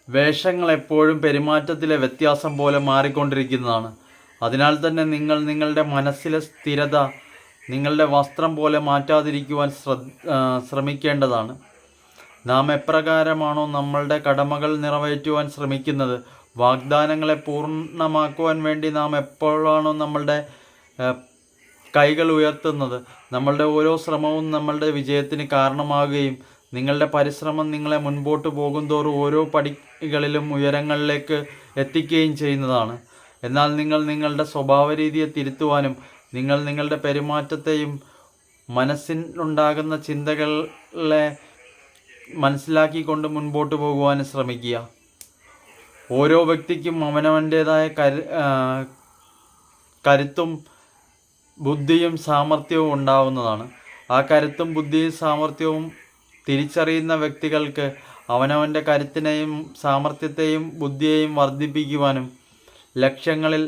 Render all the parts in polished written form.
വേഷങ്ങൾ എപ്പോഴും പെരുമാറ്റത്തിലെ വ്യത്യാസം പോലെ മാറിക്കൊണ്ടിരിക്കുന്നതാണ്. അതിനാൽ തന്നെ നിങ്ങൾ നിങ്ങളുടെ മനസ്സിലെ സ്ഥിരത നിങ്ങളുടെ വസ്ത്രം പോലെ മാറ്റാതിരിക്കുവാൻ ശ്രമിക്കേണ്ടതാണ്. നാം എപ്രകാരമാണോ നമ്മളുടെ കടമകൾ നിറവേറ്റുവാൻ ശ്രമിക്കുന്നത്, വാഗ്ദാനങ്ങളെ പൂർണ്ണമാക്കുവാൻ വേണ്ടി നാം എപ്പോഴാണോ നമ്മളുടെ കൈകൾ ഉയർത്തുന്നത്, നമ്മളുടെ ഓരോ ശ്രമവും നമ്മളുടെ വിജയത്തിന് കാരണമാകുകയും നിങ്ങളുടെ പരിശ്രമം നിങ്ങളെ മുൻപോട്ട് പോകുന്തോറും ഓരോ പടികളിലും ഉയരങ്ങളിലേക്ക് എത്തിക്കുകയും ചെയ്യുന്നതാണ്. എന്നാൽ നിങ്ങൾ നിങ്ങളുടെ സ്വഭാവ രീതിയെ തിരുത്തുവാനും നിങ്ങൾ നിങ്ങളുടെ പെരുമാറ്റത്തെയും മനസ്സിനുണ്ടാകുന്ന ചിന്തകളെ മനസ്സിലാക്കിക്കൊണ്ട് മുൻപോട്ട് പോകുവാനും ശ്രമിക്കുക. ഓരോ വ്യക്തിക്കും അവനവൻ്റേതായ കരുത്തും ബുദ്ധിയും സാമർഥ്യവും ഉണ്ടാവുന്നതാണ്. ആ കരുത്തും ബുദ്ധിയും സാമർഥ്യവും തിരിച്ചറിയുന്ന വ്യക്തികൾക്ക് അവനവൻ്റെ കരുത്തിനെയും സാമർഥ്യത്തെയും ബുദ്ധിയെയും വർദ്ധിപ്പിക്കുവാനും ലക്ഷ്യങ്ങളിൽ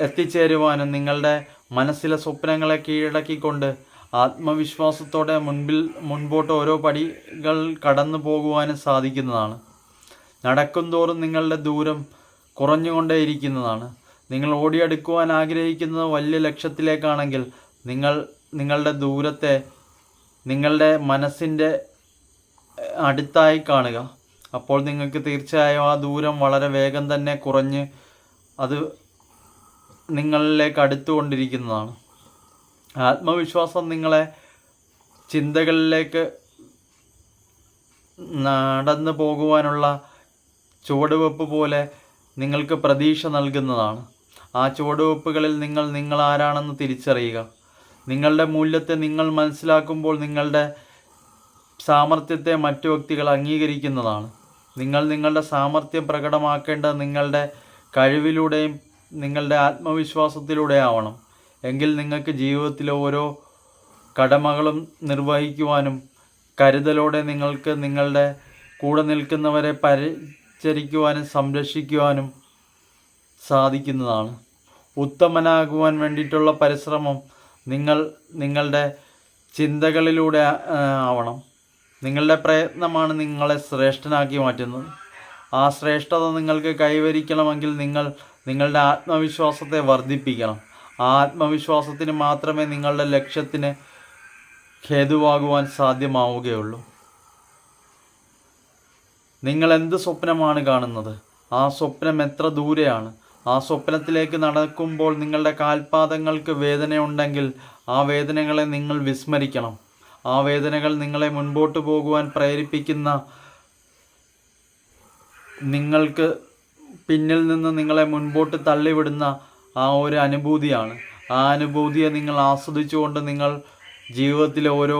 എത്തിച്ചേരുവാനും നിങ്ങളുടെ മനസ്സിലെ സ്വപ്നങ്ങളെ കീഴടക്കിക്കൊണ്ട് ആത്മവിശ്വാസത്തോടെ മുൻപോട്ട് ഓരോ പടികൾ കടന്നു പോകുവാനും സാധിക്കുന്നതാണ്. നടക്കുംതോറും നിങ്ങളുടെ ദൂരം കുറഞ്ഞുകൊണ്ടേയിരിക്കുന്നതാണ്. നിങ്ങൾ ഓടിയെടുക്കുവാൻ ആഗ്രഹിക്കുന്നത് വലിയ ലക്ഷ്യത്തിലേക്കാണെങ്കിൽ നിങ്ങളുടെ ദൂരത്തെ നിങ്ങളുടെ മനസ്സിൻ്റെ അടുത്തായി കാണുക. അപ്പോൾ നിങ്ങൾക്ക് തീർച്ചയായും ആ ദൂരം വളരെ വേഗം തന്നെ കുറഞ്ഞ് അത് നിങ്ങളിലേക്ക് അടുത്തുകൊണ്ടിരിക്കുന്നതാണ്. ആത്മവിശ്വാസം നിങ്ങളെ ചിന്തകളിലേക്ക് നടന്നു പോകുവാനുള്ള ചുവടുവെപ്പ് പോലെ നിങ്ങൾക്ക് പ്രതീക്ഷ നൽകുന്നതാണ്. ആ ചുവടുവെപ്പുകളിൽ നിങ്ങൾ ആരാണെന്ന് തിരിച്ചറിയുക. നിങ്ങളുടെ മൂല്യത്തെ നിങ്ങൾ മനസ്സിലാക്കുമ്പോൾ നിങ്ങളുടെ സാമർഥ്യത്തെ മറ്റു വ്യക്തികൾ അംഗീകരിക്കുന്നതാണ്. നിങ്ങൾ നിങ്ങളുടെ സാമർഥ്യം പ്രകടമാക്കേണ്ടത് നിങ്ങളുടെ കഴിവിലൂടെയും നിങ്ങളുടെ ആത്മവിശ്വാസത്തിലൂടെ ആവണം. എങ്കിൽ നിങ്ങൾക്ക് ജീവിതത്തിലെ ഓരോ കടമകളും നിർവഹിക്കുവാനും കരുതലോടെ നിങ്ങൾക്ക് നിങ്ങളുടെ കൂടെ നിൽക്കുന്നവരെ പരിചരിക്കുവാനും സംരക്ഷിക്കുവാനും സാധിക്കുന്നതാണ്. ഉത്തമനാകുവാൻ വേണ്ടിയിട്ടുള്ള പരിശ്രമം നിങ്ങളുടെ ചിന്തകളിലൂടെ ആവണം. നിങ്ങളുടെ പ്രയത്നമാണ് നിങ്ങളെ ശ്രേഷ്ഠനാക്കി മാറ്റുന്നത്. ആ ശ്രേഷ്ഠത നിങ്ങൾക്ക് കൈവരിക്കണമെങ്കിൽ നിങ്ങളുടെ ആത്മവിശ്വാസത്തെ വർദ്ധിപ്പിക്കണം. ആ ആത്മവിശ്വാസത്തിന് മാത്രമേ നിങ്ങളുടെ ലക്ഷ്യത്തിന് ഹേതുവാകുവാൻ സാധ്യമാവുകയുള്ളൂ. നിങ്ങൾ എന്ത് സ്വപ്നമാണ് കാണുന്നത്, ആ സ്വപ്നം എത്ര ദൂരെയാണ്? ആ സ്വപ്നത്തിലേക്ക് നടക്കുമ്പോൾ നിങ്ങളുടെ കാൽപാദങ്ങൾക്ക് വേദനയുണ്ടെങ്കിൽ ആ വേദനകളെ നിങ്ങൾ വിസ്മരിക്കണം. ആ വേദനകൾ നിങ്ങളെ മുൻപോട്ട് പോകുവാൻ പ്രേരിപ്പിക്കുന്ന, നിങ്ങൾക്ക് പിന്നിൽ നിന്ന് നിങ്ങളെ മുൻപോട്ട് തള്ളിവിടുന്ന ആ ഒരു അനുഭൂതിയാണ്. ആ അനുഭൂതിയെ നിങ്ങൾ ആസ്വദിച്ചുകൊണ്ട് നിങ്ങൾ ജീവിതത്തിലെ ഓരോ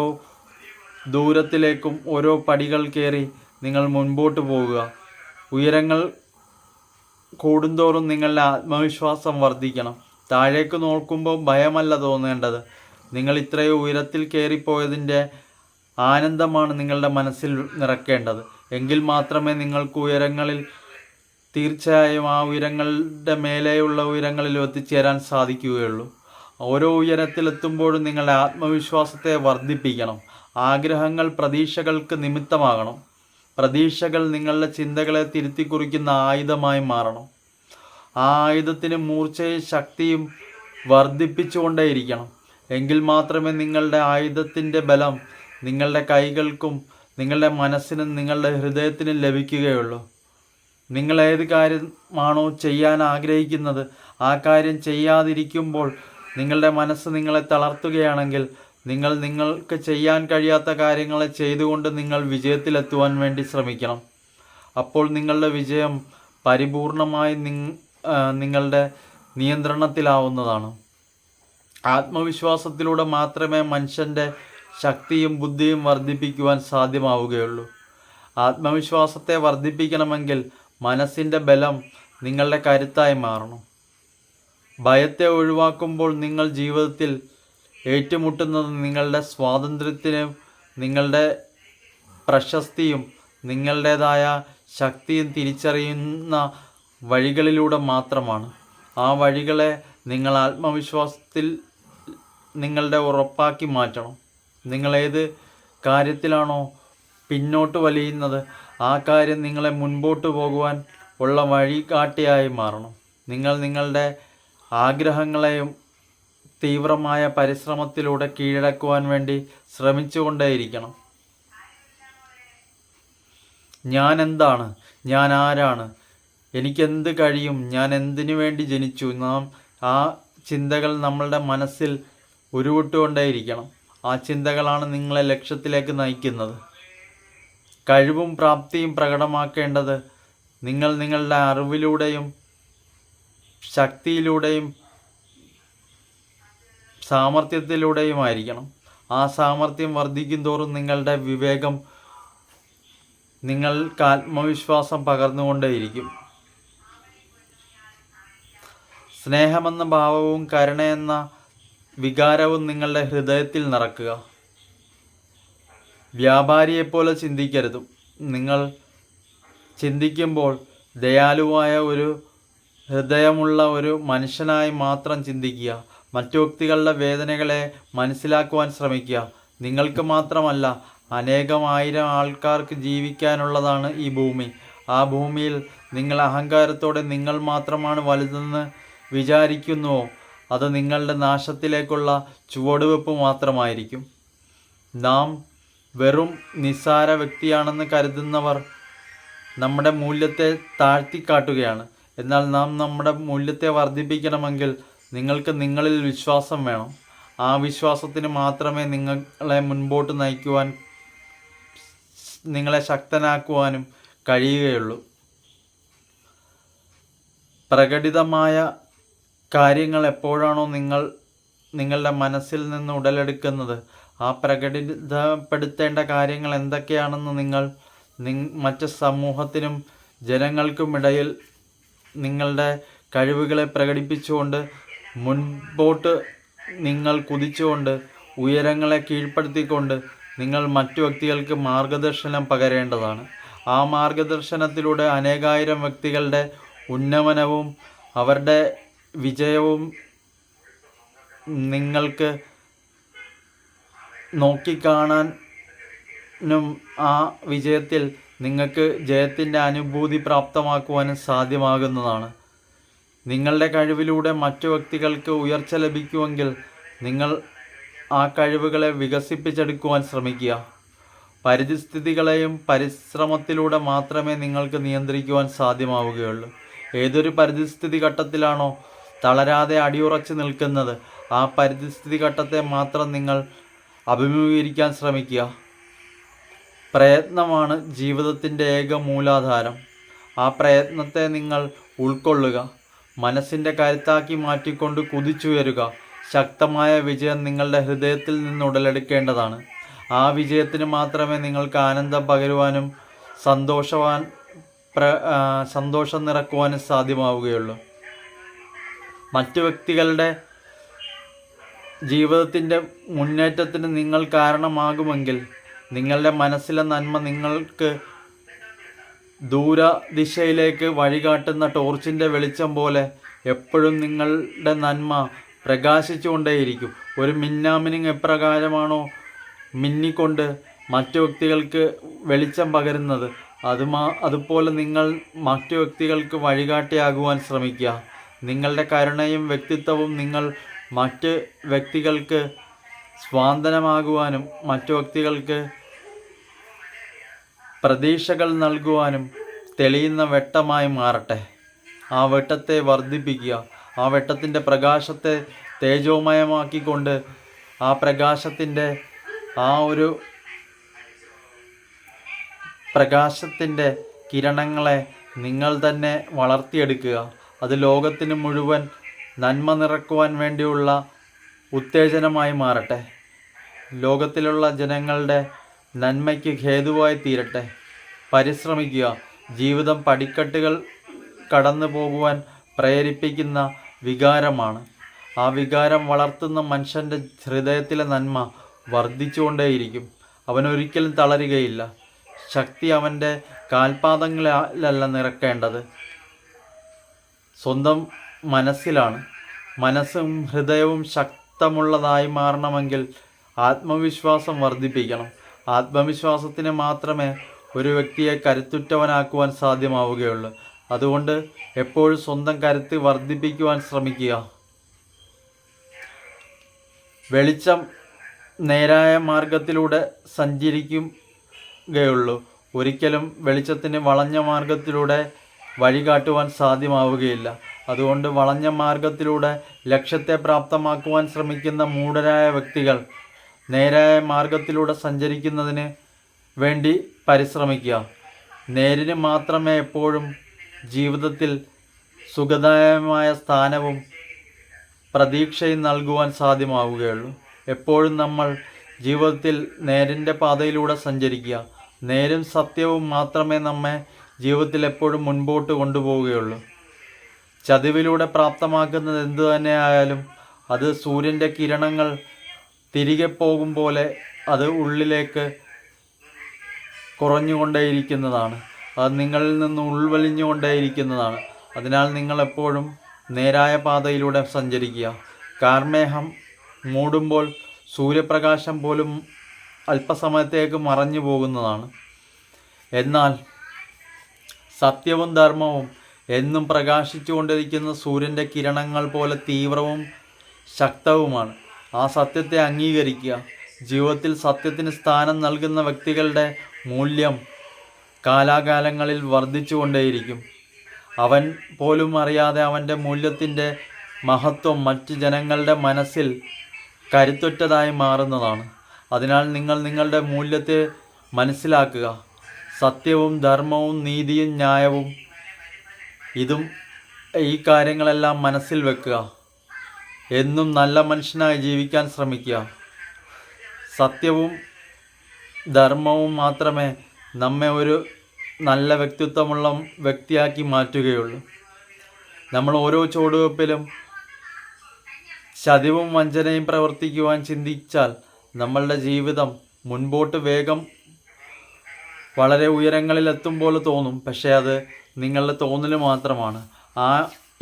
ദൂരത്തിലേക്കും ഓരോ പടികൾ കയറി നിങ്ങൾ മുൻപോട്ട് പോകുക. ഉയരങ്ങൾ കൂടുന്തോറും നിങ്ങളുടെ ആത്മവിശ്വാസം വർദ്ധിക്കണം. താഴേക്ക് നോക്കുമ്പോൾ ഭയമല്ല തോന്നേണ്ടത്. നിങ്ങൾ ഇത്രയും ഉയരത്തിൽ കയറിപ്പോയതിൻ്റെ ആനന്ദമാണ് നിങ്ങളുടെ മനസ്സിൽ നിറക്കേണ്ടത്. എങ്കിൽ മാത്രമേ നിങ്ങൾക്ക് ഉയരങ്ങളിൽ തീർച്ചയായും ആ ഉയരങ്ങളുടെ മേലെയുള്ള ഉയരങ്ങളിൽ എത്തിച്ചേരാൻ സാധിക്കുകയുള്ളൂ. ഓരോ ഉയരത്തിലെത്തുമ്പോഴും നിങ്ങളുടെ ആത്മവിശ്വാസത്തെ വർദ്ധിപ്പിക്കണം. ആഗ്രഹങ്ങൾ പ്രതീക്ഷകൾക്ക് നിമിത്തമാകണം. പ്രതീക്ഷകൾ നിങ്ങളുടെ ചിന്തകളെ തിരുത്തി കുറിക്കുന്ന ആയുധമായി മാറണം. ആ ആയുധത്തിന് മൂർച്ചയും ശക്തിയും വർദ്ധിപ്പിച്ചുകൊണ്ടേയിരിക്കണം. എങ്കിൽ മാത്രമേ നിങ്ങളുടെ ആയുധത്തിൻ്റെ ബലം നിങ്ങളുടെ കൈകൾക്കും നിങ്ങളുടെ മനസ്സിനും നിങ്ങളുടെ ഹൃദയത്തിനും ലഭിക്കുകയുള്ളൂ. നിങ്ങൾ ഏത് കാര്യമാണോ ചെയ്യാൻ ആഗ്രഹിക്കുന്നത് ആ കാര്യം ചെയ്യാതിരിക്കുമ്പോൾ നിങ്ങളുടെ മനസ്സ് നിങ്ങളെ തളർത്തുകയാണെങ്കിൽ നിങ്ങൾക്ക് ചെയ്യാൻ കഴിയാത്ത കാര്യങ്ങളെ ചെയ്തുകൊണ്ട് നിങ്ങൾ വിജയത്തിലെത്തുവാൻ വേണ്ടി ശ്രമിക്കണം. അപ്പോൾ നിങ്ങളുടെ വിജയം പരിപൂർണമായി നിങ്ങളുടെ നിയന്ത്രണത്തിലാവുന്നതാണ്. ആത്മവിശ്വാസത്തിലൂടെ മാത്രമേ മനുഷ്യൻ്റെ ശക്തിയും ബുദ്ധിയും വർദ്ധിപ്പിക്കുവാൻ സാധ്യമാവുകയുള്ളൂ. ആത്മവിശ്വാസത്തെ വർദ്ധിപ്പിക്കണമെങ്കിൽ മനസ്സിൻ്റെ ബലം നിങ്ങളുടെ കരുത്തായി മാറണം. ഭയത്തെ ഒഴിവാക്കുമ്പോൾ നിങ്ങൾ ജീവിതത്തിൽ ഏറ്റുമുട്ടുന്നത് നിങ്ങളുടെ സ്വാതന്ത്ര്യത്തിനും നിങ്ങളുടെ പ്രശസ്തിയും നിങ്ങളുടേതായ ശക്തിയും തിരിച്ചറിയുന്ന വഴികളിലൂടെ മാത്രമാണ്. ആ വഴികളെ നിങ്ങൾ ആത്മവിശ്വാസത്തിൽ നിങ്ങളുടെ ഉറപ്പാക്കി മാറ്റണം. നിങ്ങളേത് കാര്യത്തിലാണോ പിന്നോട്ട് വലിയുന്നത് ആ കാര്യം നിങ്ങളെ മുൻപോട്ട് പോകുവാൻ ഉള്ള വഴികാട്ടിയായി മാറണം. നിങ്ങൾ നിങ്ങളുടെ ആഗ്രഹങ്ങളെയും തീവ്രമായ പരിശ്രമത്തിലൂടെ കീഴടക്കുവാൻ വേണ്ടി ശ്രമിച്ചുകൊണ്ടേയിരിക്കണം. ഞാൻ എന്താണ്, ഞാൻ ആരാണ്, എനിക്കെന്ത് കഴിയും, ഞാൻ എന്തിനു വേണ്ടി ജനിച്ചു, ആ ചിന്തകൾ നമ്മളുടെ മനസ്സിൽ ഉരുവിട്ടുകൊണ്ടേയിരിക്കണം. ആ ചിന്തകളാണ് നിങ്ങളെ ലക്ഷ്യത്തിലേക്ക് നയിക്കുന്നത്. കഴിവും പ്രാപ്തിയും പ്രകടമാക്കേണ്ടത് നിങ്ങൾ നിങ്ങളുടെ അറിവിലൂടെയും ശക്തിയിലൂടെയും സാമർഥ്യത്തിലൂടെയുമായിരിക്കണം. ആ സാമർഥ്യം വർദ്ധിക്കും തോറും നിങ്ങളുടെ വിവേകം നിങ്ങൾക്ക് ആത്മവിശ്വാസം പകർന്നുകൊണ്ടേയിരിക്കും. സ്നേഹമെന്ന ഭാവവും കരുണയെന്ന വികാരവും നിങ്ങളുടെ ഹൃദയത്തിൽ നിറക്കുക. വ്യാപാരിയെപ്പോലെ ചിന്തിക്കരുത്. നിങ്ങൾ ചിന്തിക്കുമ്പോൾ ദയാലുവായ ഒരു ഹൃദയമുള്ള ഒരു മനുഷ്യനായി മാത്രം ചിന്തിക്കുക. മറ്റു വ്യക്തികളുടെ വേദനകളെ മനസ്സിലാക്കുവാൻ ശ്രമിക്കുക. നിങ്ങൾക്ക് മാത്രമല്ല, അനേകമായിരം ആൾക്കാർക്ക് ജീവിക്കാനുള്ളതാണ് ഈ ഭൂമി. ആ ഭൂമിയിൽ നിങ്ങൾ അഹങ്കാരത്തോടെ നിങ്ങൾ മാത്രമാണ് വലുതെന്ന് വിചാരിക്കുന്നുവോ, അത് നിങ്ങളുടെ നാശത്തിലേക്കുള്ള ചുവടുവെപ്പ് മാത്രമായിരിക്കും. നാം വെറും നിസ്സാര വ്യക്തിയാണെന്ന് കരുതുന്നവർ നമ്മുടെ മൂല്യത്തെ താഴ്ത്തിക്കാട്ടുകയാണ്. എന്നാൽ നാം നമ്മുടെ മൂല്യത്തെ വർദ്ധിപ്പിക്കണമെങ്കിൽ നിങ്ങൾക്ക് നിങ്ങളിൽ വിശ്വാസം വേണം. ആ വിശ്വാസത്തിന് മാത്രമേ നിങ്ങളെ മുൻപോട്ട് നയിക്കുവാൻ, നിങ്ങളെ ശക്തനാക്കുവാനും കഴിയുകയുള്ളൂ. പ്രകടിതമായ കാര്യങ്ങൾ എപ്പോഴാണോ നിങ്ങളുടെ മനസ്സിൽ നിന്ന് ഉടലെടുക്കുന്നത്, ആ പ്രകടിതപ്പെടുത്തേണ്ട കാര്യങ്ങൾ എന്തൊക്കെയാണെന്ന് നിങ്ങൾ മറ്റ് സമൂഹത്തിനും ജനങ്ങൾക്കുമിടയിൽ നിങ്ങളുടെ കഴിവുകളെ പ്രകടിപ്പിച്ചുകൊണ്ട് മുൻപോട്ട് നിങ്ങൾ കുതിച്ചുകൊണ്ട് ഉയരങ്ങളെ കീഴ്പ്പെടുത്തിക്കൊണ്ട് നിങ്ങൾ മറ്റു വ്യക്തികൾക്ക് മാർഗദർശനം പകരേണ്ടതാണ്. ആ മാർഗദർശനത്തിലൂടെ അനേകായിരം വ്യക്തികളുടെ ഉന്നമനവും അവരുടെ വിജയവും നിങ്ങൾക്ക് നോക്കിക്കാണാനും ആ വിജയത്തിൽ നിങ്ങൾക്ക് ജയത്തിൻ്റെ അനുഭൂതി പ്രാപ്തമാക്കുവാനും സാധ്യമാകുന്നതാണ്. നിങ്ങളുടെ കഴിവിലൂടെ മറ്റു വ്യക്തികൾക്ക് ഉയർച്ച ലഭിക്കുമെങ്കിൽ നിങ്ങൾ ആ കഴിവുകളെ വികസിപ്പിച്ചെടുക്കുവാൻ ശ്രമിക്കുക. പരിസ്ഥിതികളെയും പരിശ്രമത്തിലൂടെ മാത്രമേ നിങ്ങൾക്ക് നിയന്ത്രിക്കുവാൻ സാധ്യമാവുകയുള്ളൂ. ഏതൊരു പരിസ്ഥിതി ഘട്ടത്തിലാണോ തളരാതെ അടിയുറച്ച് നിൽക്കുന്നത്, ആ പരിസ്ഥിതി ഘട്ടത്തെ മാത്രം നിങ്ങൾ അഭിമുഖീകരിക്കാൻ ശ്രമിക്കുക. പ്രയത്നമാണ് ജീവിതത്തിൻ്റെ ഏക മൂലാധാരം. ആ പ്രയത്നത്തെ നിങ്ങൾ ഉൾക്കൊള്ളുക. മനസ്സിൻ്റെ കരുത്താക്കി മാറ്റിക്കൊണ്ട് കുതിച്ചുയരുക. ശക്തമായ വിജയം നിങ്ങളുടെ ഹൃദയത്തിൽ നിന്ന് ഉടലെടുക്കേണ്ടതാണ്. ആ വിജയത്തിന് മാത്രമേ നിങ്ങൾക്ക് ആനന്ദം പകരുവാനും സന്തോഷം നിറക്കുവാനും സാധ്യമാവുകയുള്ളൂ. മറ്റു വ്യക്തികളുടെ ജീവിതത്തിൻ്റെ മുന്നേറ്റത്തിന് നിങ്ങൾ കാരണമാകുമെങ്കിൽ നിങ്ങളുടെ മനസ്സിലെ നന്മ നിങ്ങൾക്ക് ദൂരദിശയിലേക്ക് വഴികാട്ടുന്ന ടോർച്ചിൻ്റെ വെളിച്ചം പോലെ എപ്പോഴും നിങ്ങളുടെ നന്മ പ്രകാശിച്ചുകൊണ്ടേയിരിക്കും. ഒരു മിന്നാമിനിങ് എപ്രകാരമാണോ മിന്നിക്കൊണ്ട് മറ്റു വ്യക്തികൾക്ക് വെളിച്ചം പകരുന്നത്, അതുപോലെ നിങ്ങൾ മറ്റു വ്യക്തികൾക്ക് വഴികാട്ടിയാകുവാൻ ശ്രമിക്കുക. നിങ്ങളുടെ കരുണയും വ്യക്തിത്വവും നിങ്ങൾ മറ്റ് വ്യക്തികൾക്ക് സ്വാന്തനമാകുവാനും മറ്റു വ്യക്തികൾക്ക് പ്രതീക്ഷകൾ നൽകുവാനും തെളിയുന്ന വെട്ടമായി മാറട്ടെ. ആ വെട്ടത്തെ വർദ്ധിപ്പിക്കുക. ആ വെട്ടത്തിൻ്റെ പ്രകാശത്തെ തേജോമയമാക്കിക്കൊണ്ട് ആ പ്രകാശത്തിൻ്റെ പ്രകാശത്തിൻ്റെ കിരണങ്ങളെ നിങ്ങൾ തന്നെ വളർത്തിയെടുക്കുക. അത് ലോകത്തിന് മുഴുവൻ നന്മ നിറക്കുവാൻ വേണ്ടിയുള്ള ഉത്തേജനമായി മാറട്ടെ. ലോകത്തിലുള്ള ജനങ്ങളുടെ നന്മയ്ക്ക് ഹേതുവായി തീരട്ടെ. പരിശ്രമിക്കുക. ജീവിതം പടിക്കെട്ടുകൾ കടന്നു പോകുവാൻ പ്രേരിപ്പിക്കുന്ന വികാരമാണ്. ആ വികാരം വളർത്തുന്ന മനുഷ്യൻ്റെ ഹൃദയത്തിലെ നന്മ വർദ്ധിച്ചുകൊണ്ടേയിരിക്കും. അവനൊരിക്കലും തളരുകയില്ല. ശക്തി അവൻ്റെ കാൽപാദങ്ങളിലല്ല നിറക്കേണ്ടത്, സ്വന്തം മനസ്സിലാണ്. മനസ്സും ഹൃദയവും ശക്തമുള്ളതായി മാറണമെങ്കിൽ ആത്മവിശ്വാസം വർദ്ധിപ്പിക്കണം. ആത്മവിശ്വാസത്തിന് മാത്രമേ ഒരു വ്യക്തിയെ കരുത്തുറ്റവനാക്കുവാൻ സാധ്യമാവുകയുള്ളൂ. അതുകൊണ്ട് എപ്പോഴും സ്വന്തം കരുത്ത് വർദ്ധിപ്പിക്കുവാൻ ശ്രമിക്കുക. വെളിച്ചം നേരായ മാർഗത്തിലൂടെ സഞ്ചരിക്കുകയുള്ളൂ. ഒരിക്കലും വെളിച്ചത്തിന് വളഞ്ഞ മാർഗത്തിലൂടെ വഴി കാട്ടുവാൻ സാധ്യമാവുകയില്ല. അതുകൊണ്ട് വളഞ്ഞ മാർഗത്തിലൂടെ ലക്ഷ്യത്തെ പ്രാപ്തമാക്കുവാൻ ശ്രമിക്കുന്ന മൂഢരായ വ്യക്തികൾ നേരായ മാർഗത്തിലൂടെ സഞ്ചരിക്കുന്നതിന് വേണ്ടി പരിശ്രമിക്കുക. നേരിന് മാത്രമേ എപ്പോഴും ജീവിതത്തിൽ സുഖദായകമായ സ്ഥാനവും പ്രതീക്ഷയും നൽകുവാൻ സാധ്യമാവുകയുള്ളൂ. എപ്പോഴും നമ്മൾ ജീവിതത്തിൽ നേരിൻ്റെ പാതയിലൂടെ സഞ്ചരിക്കുക. നേരും സത്യവും മാത്രമേ നമ്മെ ജീവിതത്തിൽ എപ്പോഴും മുൻപോട്ട് കൊണ്ടുപോവുകയുള്ളൂ. ചതിവിലൂടെ പ്രാപ്തമാക്കുന്നത് എന്തു തന്നെയായാലും അത് സൂര്യൻ്റെ കിരണങ്ങൾ തിരികെ പോകും പോലെ അത് ഉള്ളിലേക്ക് കുറഞ്ഞുകൊണ്ടേയിരിക്കുന്നതാണ്. അത് നിങ്ങളിൽ നിന്ന് ഉൾവലിഞ്ഞുകൊണ്ടേയിരിക്കുന്നതാണ്. അതിനാൽ നിങ്ങളെപ്പോഴും നേരായ പാതയിലൂടെ സഞ്ചരിക്കുക. കാർമേഘം മൂടുമ്പോൾ സൂര്യപ്രകാശം പോലും അല്പസമയത്തേക്ക് മറഞ്ഞു പോകുന്നതാണ്. എന്നാൽ സത്യവും ധർമ്മവും എന്നും പ്രകാശിച്ചുകൊണ്ടിരിക്കുന്ന സൂര്യൻ്റെ കിരണങ്ങൾ പോലെ തീവ്രവും ശക്തവുമാണ്. ആ സത്യത്തെ അംഗീകരിക്കുക. ജീവിതത്തിൽ സത്യത്തിന് സ്ഥാനം നൽകുന്ന വ്യക്തികളുടെ മൂല്യം കാലാകാലങ്ങളിൽ വർദ്ധിച്ചുകൊണ്ടേയിരിക്കും. അവൻ പോലും അറിയാതെ അവൻ്റെ മൂല്യത്തിൻ്റെ മഹത്വം മറ്റ് ജനങ്ങളുടെ മനസ്സിൽ കരുത്തുറ്റതായി മാറുന്നതാണ്. അതിനാൽ നിങ്ങൾ നിങ്ങളുടെ മൂല്യത്തെ മനസ്സിലാക്കുക. സത്യവും ധർമ്മവും നീതിയും ന്യായവും ഈ കാര്യങ്ങളെല്ലാം മനസ്സിൽ വെക്കുക. എന്നും നല്ല മനുഷ്യനായി ജീവിക്കാൻ ശ്രമിക്കുക. സത്യവും ധർമ്മവും മാത്രമേ നമ്മെ ഒരു നല്ല വ്യക്തിത്വമുള്ള വ്യക്തിയാക്കി മാറ്റുകയുള്ളൂ. നമ്മൾ ഓരോ ചുവടുവെപ്പിലും ചതിവും വഞ്ചനയും പ്രവർത്തിക്കുവാൻ ചിന്തിച്ചാൽ നമ്മളുടെ ജീവിതം മുൻപോട്ട് വേഗം വളരെ ഉയരങ്ങളിലെത്തുമ്പോൾ തോന്നും. പക്ഷേ അത് നിങ്ങളുടെ തോന്നൽ മാത്രമാണ്.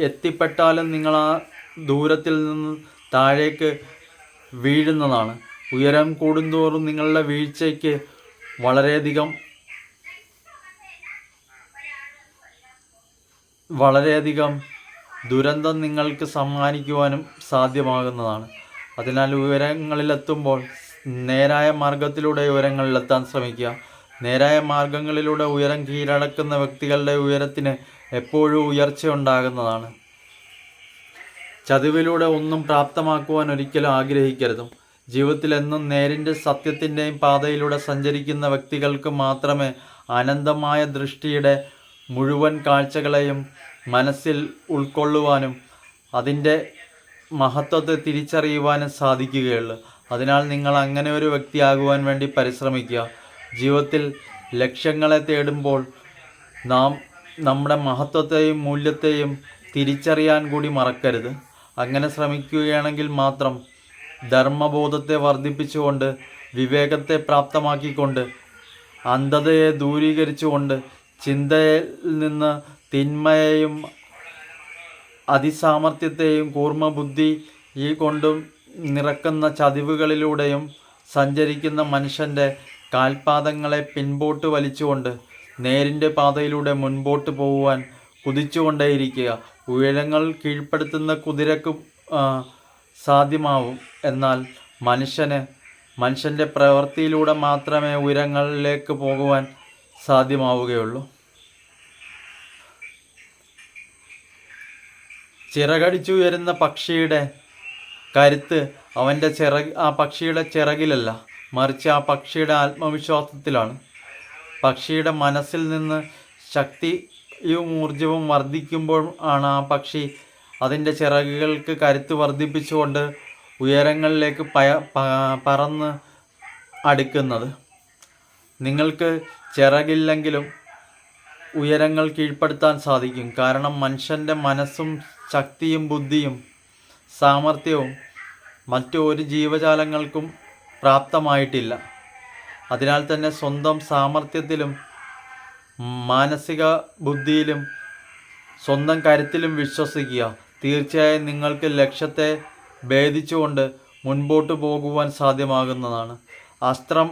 എത്തിപ്പെട്ടാലും നിങ്ങൾ ആ ദൂരത്തിൽ നിന്ന് താഴേക്ക് വീഴുന്നതാണ്. ഉയരം കൂടുന്തോറും നിങ്ങളുടെ വീഴ്ചയ്ക്ക് വളരെയധികം ദുരന്തം നിങ്ങൾക്ക് സമ്മാനിക്കുവാനും സാധ്യമാകുന്നതാണ്. അതിനാൽ ഉയരങ്ങളിലെത്തുമ്പോൾ നേരായ മാർഗത്തിലൂടെ ഉയരങ്ങളിലെത്താൻ ശ്രമിക്കുക. നേരായ മാർഗങ്ങളിലൂടെ ഉയരം കീഴടക്കുന്ന വ്യക്തികളുടെ ഉയരത്തിന് എപ്പോഴും ഉയർച്ച ഉണ്ടാകുന്നതാണ്. ചതിവിലൂടെ ഒന്നും പ്രാപ്തമാക്കുവാൻ ഒരിക്കലും ആഗ്രഹിക്കരുത്. ജീവിതത്തിൽ എന്നും നേരിൻ്റെ സത്യത്തിൻ്റെയും പാതയിലൂടെ സഞ്ചരിക്കുന്ന വ്യക്തികൾക്ക് മാത്രമേ അനന്തമായ ദൃഷ്ടിയുടെ മുഴുവൻ കാഴ്ചകളെയും മനസ്സിൽ ഉൾക്കൊള്ളുവാനും അതിൻ്റെ മഹത്വത്തെ തിരിച്ചറിയുവാനും സാധിക്കുകയുള്ളൂ. അതിനാൽ നിങ്ങൾ അങ്ങനെ ഒരു വ്യക്തിയാകുവാൻ വേണ്ടി പരിശ്രമിക്കുക. ജീവിതത്തിൽ ലക്ഷ്യങ്ങളെ തേടുമ്പോൾ നാം നമ്മുടെ മഹത്വത്തെയും മൂല്യത്തെയും തിരിച്ചറിയാൻ കൂടി മറക്കരുത്. അങ്ങനെ ശ്രമിക്കുകയാണെങ്കിൽ മാത്രം ധർമ്മബോധത്തെ വർദ്ധിപ്പിച്ചുകൊണ്ട് വിവേകത്തെ പ്രാപ്തമാക്കിക്കൊണ്ട് അന്ധതയെ ദൂരീകരിച്ചുകൊണ്ട് ചിന്തയിൽ നിന്ന് തിന്മയെയും അതിസാമർത്ഥ്യത്തെയും കൂർമ്മബുദ്ധി കൊണ്ടും നിറക്കുന്ന ചതിവുകളിലൂടെയും സഞ്ചരിക്കുന്ന മനുഷ്യൻ്റെ കാൽപാദങ്ങളെ പിൻപോട്ട് വലിച്ചുകൊണ്ട് നേരിൻ്റെ പാതയിലൂടെ മുൻപോട്ട് പോകുവാൻ കുതിച്ചുകൊണ്ടേയിരിക്കുക. ഉയരങ്ങൾ കീഴ്പ്പെടുത്തുന്ന കുതിരക്ക് സാധ്യമാവും. എന്നാൽ മനുഷ്യൻ്റെ പ്രവൃത്തിയിലൂടെ മാത്രമേ ഉയരങ്ങളിലേക്ക് പോകുവാൻ സാധ്യമാവുകയുള്ളൂ. ചിറകടിച്ചുയരുന്ന പക്ഷിയുടെ കരുത്ത് ആ പക്ഷിയുടെ ചിറകിലല്ല, മറിച്ച് ആ പക്ഷിയുടെ ആത്മവിശ്വാസത്തിലാണ്. പക്ഷിയുടെ മനസ്സിൽ നിന്ന് ശക്തിയും ഊർജവും വർദ്ധിക്കുമ്പോൾ ആണ് ആ പക്ഷി അതിൻ്റെ ചിറകുകൾക്ക് കരുത്ത് വർദ്ധിപ്പിച്ചുകൊണ്ട് ഉയരങ്ങളിലേക്ക് പറന്ന് അടുക്കുന്നത്. നിങ്ങൾക്ക് ചിറകില്ലെങ്കിലും ഉയരങ്ങൾ കീഴ്പ്പെടുത്താൻ സാധിക്കും. കാരണം മനുഷ്യൻ്റെ മനസ്സും ശക്തിയും ബുദ്ധിയും സാമർഥ്യവും മറ്റു ഒരു ജീവജാലങ്ങൾക്കും പ്രാപ്തമായിട്ടില്ല. അതിനാൽ തന്നെ സ്വന്തം സാമർഥ്യത്തിലും മാനസിക ബുദ്ധിയിലും സ്വന്തം കരുത്തിലും വിശ്വസിക്കുക. തീർച്ചയായും നിങ്ങൾക്ക് ലക്ഷ്യത്തെ ഭേദിച്ചുകൊണ്ട് മുൻപോട്ട് പോകുവാൻ സാധ്യമാകുന്നതാണ്. അസ്ത്രം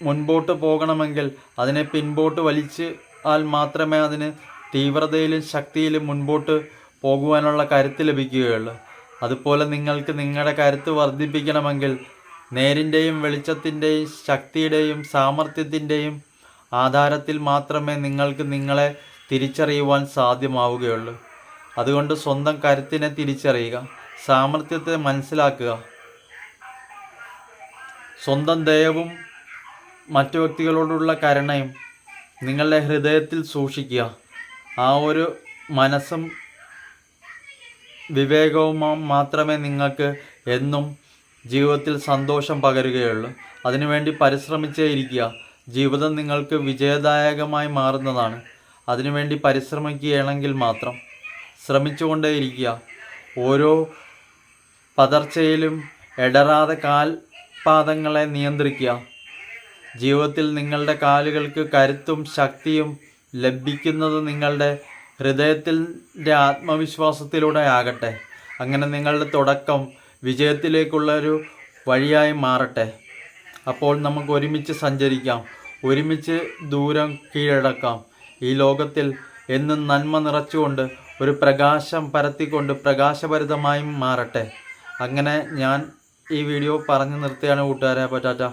മുൻപോട്ട് പോകണമെങ്കിൽ അതിനെ പിൻപോട്ട് വലിച്ചാൽ മാത്രമേ അതിന് തീവ്രതയിലും ശക്തിയിലും മുൻപോട്ട് പോകുവാനുള്ള കരുത്ത് ലഭിക്കുകയുള്ളൂ. അതുപോലെ നിങ്ങൾക്ക് നിങ്ങളുടെ കരുത്ത് വർദ്ധിപ്പിക്കണമെങ്കിൽ നേരിൻ്റെയും വെളിച്ചത്തിൻ്റെയും ശക്തിയുടെയും സാമർഥ്യത്തിൻ്റെയും ആധാരത്തിൽ മാത്രമേ നിങ്ങൾക്ക് നിങ്ങളെ തിരിച്ചറിയുവാൻ സാധ്യമാവുകയുള്ളൂ. അതുകൊണ്ട് സ്വന്തം കരുത്തിനെ തിരിച്ചറിയുക, സാമർഥ്യത്തെ മനസ്സിലാക്കുക, സ്വന്തം ദയവും മറ്റു വ്യക്തികളോടുള്ള കരുണയും നിങ്ങളുടെ ഹൃദയത്തിൽ സൂക്ഷിക്കുക. ആ ഒരു മനസ്സും വിവേകവും മാത്രമേ നിങ്ങൾക്ക് എന്നും ജീവിതത്തിൽ സന്തോഷം പകരുകയുള്ളൂ. അതിനുവേണ്ടി പരിശ്രമിച്ചേ ഇരിക്കുക. ജീവിതം നിങ്ങൾക്ക് വിജയദായകമായി മാറുന്നതാണ്. അതിനുവേണ്ടി പരിശ്രമിക്കുകയാണെങ്കിൽ മാത്രം ശ്രമിച്ചുകൊണ്ടേയിരിക്കുക. ഓരോ പതർച്ചയിലും ഇടറാതെ കാൽപാദങ്ങളെ നിയന്ത്രിക്കുക. ജീവിതത്തിൽ നിങ്ങളുടെ കാലുകൾക്ക് കരുത്തും ശക്തിയും ലഭിക്കുന്നത് നിങ്ങളുടെ ഹൃദയത്തിൻ്റെ ആത്മവിശ്വാസത്തിലൂടെ ആകട്ടെ. അങ്ങനെ നിങ്ങളുടെ തുടക്കം വിജയത്തിലേക്കുള്ളൊരു വഴിയായി മാറട്ടെ. അപ്പോൾ നമുക്ക് ഒരുമിച്ച് സഞ്ചരിക്കാം, ഒരുമിച്ച് ദൂരം കീഴടക്കാം. ഈ ലോകത്തിൽ എന്നും നന്മ നിറച്ചുകൊണ്ട് ഒരു പ്രകാശം പരത്തിക്കൊണ്ട് പ്രകാശഭരിതമായി മാറട്ടെ. അങ്ങനെ ഞാൻ ഈ വീഡിയോ പറഞ്ഞു നിർത്തുകയാണ് കൂട്ടുകാരെ. ടാറ്റ.